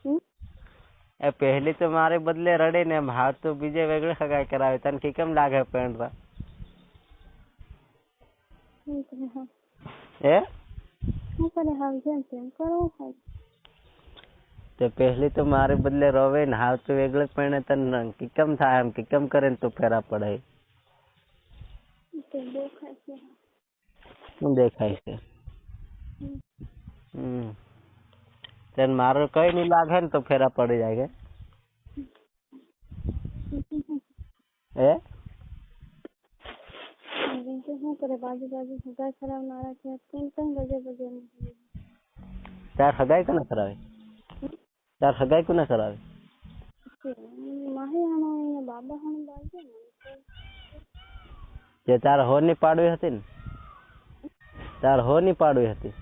હમ? એ પહેલી તો મારે બદલે રડે ને એમ હાવ તો બીજે વેગળે સગાઈ કરાવે. તને કે કેમ લાગે પેણવા? શું કરે હા? એ શું કરે હાવ જેમ તેમ કરવું હોય. તે પહેલી તો મારે બદલે રોવે ને હાવ તો વેગળે પેણે તને કે કેમ થાય એમ કે કેમ કરે ને તું ફેરા પડે? તે દેખાય છે. શું દેખાય છે? તને મારો કઈ નહીં લાગે ને તો ફેરા પડી જાય કે એ શું કરે બાજુ સગાઈ કરાવનારા છે કઈ બજે બજે તાર સગાઈ કોને કરાવે? તાર સગાઈ કોને કરાવે? માહી આનો બાબા હાણ બાજુ ને જે તાર હોરની પાડવી હતી ને તાર હોરની પાડવી હતી.